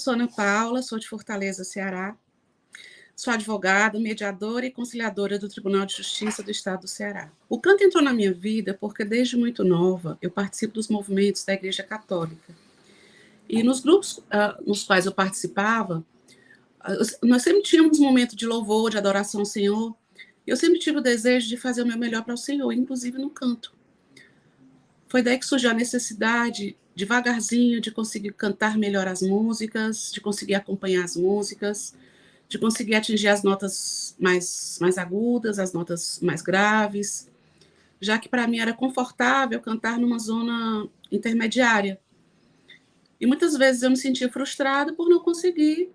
Sou Ana Paula, sou de Fortaleza, Ceará. Sou advogada, mediadora e conciliadora do Tribunal de Justiça do Estado do Ceará. O canto entrou na minha vida porque, desde muito nova, eu participo dos movimentos da Igreja Católica. E nos grupos nos quais eu participava, nós sempre tínhamos um momento de louvor, de adoração ao Senhor. Eu sempre tive o desejo de fazer o meu melhor para o Senhor, inclusive no canto. Foi daí que surgiu a necessidade, devagarzinho, de conseguir cantar melhor as músicas, de conseguir acompanhar as músicas, de conseguir atingir as notas mais agudas, as notas mais graves, já que para mim era confortável cantar numa zona intermediária. E muitas vezes eu me sentia frustrada por não conseguir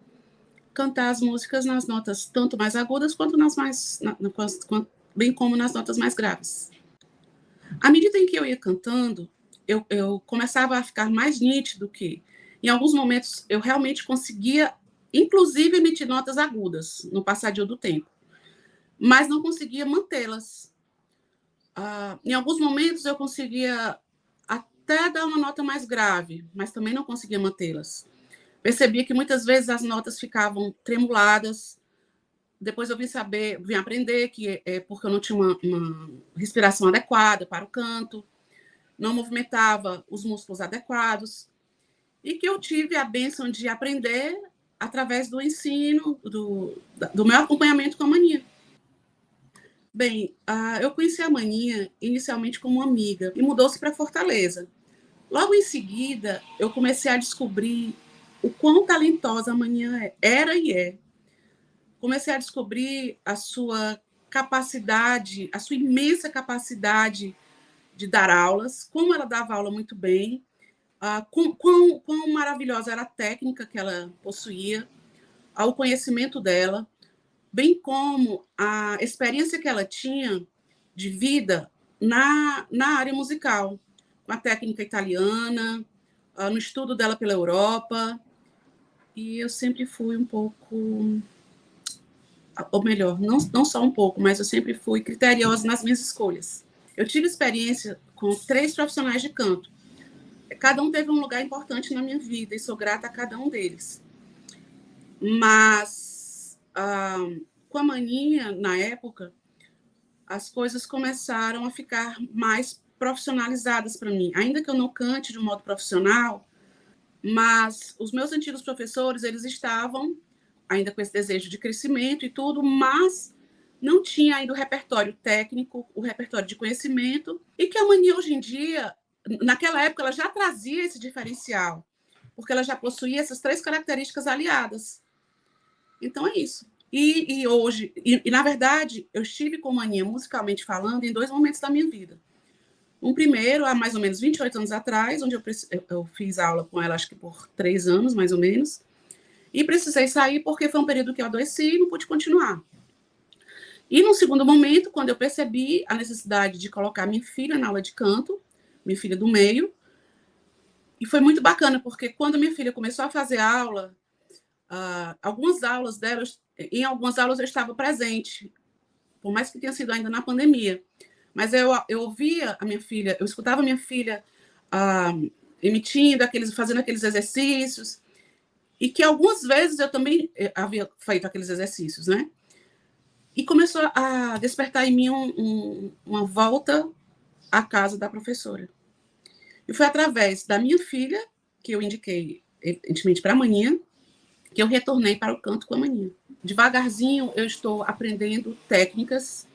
cantar as músicas nas notas tanto mais agudas quanto bem como nas notas mais graves. À medida em que eu ia cantando, eu começava a ficar mais nítido que, em alguns momentos, eu realmente conseguia, inclusive, emitir notas agudas no passadio do tempo, mas não conseguia mantê-las. Em alguns momentos, eu conseguia até dar uma nota mais grave, mas também não conseguia mantê-las. Percebia que muitas vezes as notas ficavam tremuladas. Depois eu vim aprender que é porque eu não tinha uma respiração adequada para o canto, não movimentava os músculos adequados, e que eu tive a bênção de aprender através do ensino, do meu acompanhamento com a Maninha. Bem, eu conheci a Maninha inicialmente como uma amiga e mudou-se para Fortaleza. Logo em seguida, eu comecei a descobrir o quão talentosa a Maninha era e é. Comecei a descobrir a sua capacidade, a sua imensa capacidade de dar aulas, como ela dava aula muito bem, quão maravilhosa era a técnica que ela possuía, o conhecimento dela, bem como a experiência que ela tinha de vida na área musical, com a técnica italiana, no estudo dela pela Europa. E eu sempre fui um pouco, ou melhor, não só um pouco, mas eu sempre fui criteriosa nas minhas escolhas. Eu tive experiência com 3 profissionais de canto. Cada um teve um lugar importante na minha vida e sou grata a cada um deles. Mas, com a Maninha, na época, as coisas começaram a ficar mais profissionalizadas para mim. Ainda que eu não cante de um modo profissional, mas os meus antigos professores, eles estavam ainda com esse desejo de crescimento e tudo, mas não tinha ainda o repertório técnico, o repertório de conhecimento, e que a Maninha, hoje em dia, naquela época, ela já trazia esse diferencial, porque ela já possuía essas 3 características aliadas. Então, é isso. E hoje, na verdade, eu estive com a Maninha, musicalmente falando, em 2 momentos da minha vida. Um primeiro, há mais ou menos 28 anos atrás, onde eu fiz aula com ela, acho que por 3 anos, mais ou menos, e precisei sair porque foi um período que eu adoeci e não pude continuar. E no segundo momento, quando eu percebi a necessidade de colocar minha filha na aula de canto, minha filha do meio, e foi muito bacana, porque quando minha filha começou a fazer aula, algumas aulas dela, em algumas aulas eu estava presente, por mais que tenha sido ainda na pandemia, mas eu ouvia a minha filha, eu escutava a minha filha fazendo aqueles exercícios, e que algumas vezes eu também havia feito aqueles exercícios, né? E começou a despertar em mim uma volta à casa da professora. E foi através da minha filha, que eu indiquei, evidentemente, para a Maninha, que eu retornei para o canto com a Maninha. Devagarzinho, eu estou aprendendo técnicas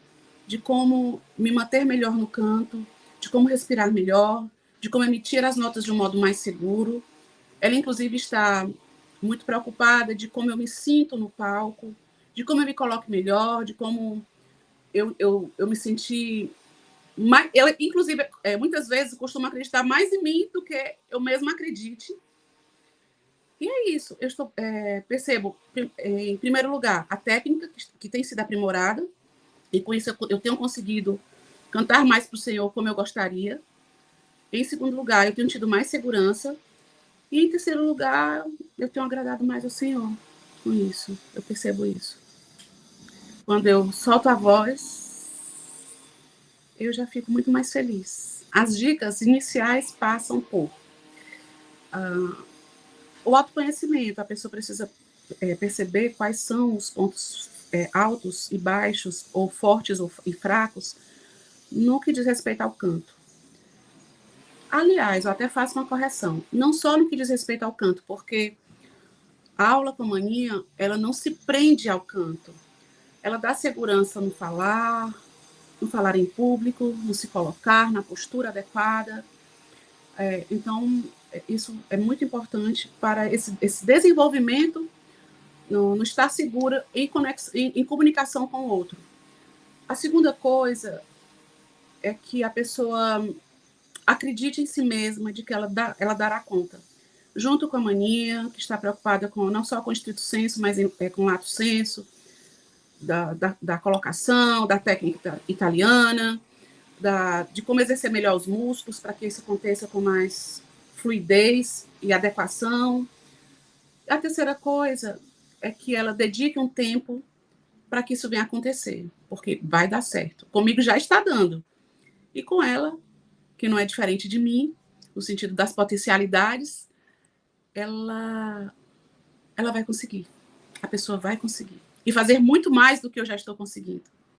de como me manter melhor no canto, de como respirar melhor, de como emitir as notas de um modo mais seguro. Ela, inclusive, está muito preocupada de como eu me sinto no palco, de como eu me coloco melhor, de como eu me senti... Ela, inclusive, muitas vezes costuma acreditar mais em mim do que eu mesma acredite. E é isso. Eu percebo, em primeiro lugar, a técnica que tem sido aprimorada, e com isso eu tenho conseguido cantar mais para o Senhor como eu gostaria. Em segundo lugar, eu tenho tido mais segurança. E, em terceiro lugar, eu tenho agradado mais ao Senhor com isso. Eu percebo isso. Quando eu solto a voz, eu já fico muito mais feliz. As dicas iniciais passam por O autoconhecimento, a pessoa precisa perceber quais são os pontos altos e baixos, ou fortes e fracos, no que diz respeito ao canto. Aliás, eu até faço uma correção, não só no que diz respeito ao canto, porque a aula com mania, ela não se prende ao canto. Ela dá segurança no falar em público, no se colocar, na postura adequada. Então, isso é muito importante para esse desenvolvimento no estar segura em comunicação com o outro. A segunda coisa é que a pessoa acredite em si mesma, de que ela dará conta. Junto com a mania, que está preocupada não só com o estrito senso, mas com o lato senso, da colocação, da técnica italiana, de como exercer melhor os músculos para que isso aconteça com mais fluidez e adequação. A terceira coisa é que ela dedique um tempo para que isso venha acontecer, porque vai dar certo. Comigo já está dando. E com ela, que não é diferente de mim, no sentido das potencialidades, ela vai conseguir. A pessoa vai conseguir. E fazer muito mais do que eu já estou conseguindo.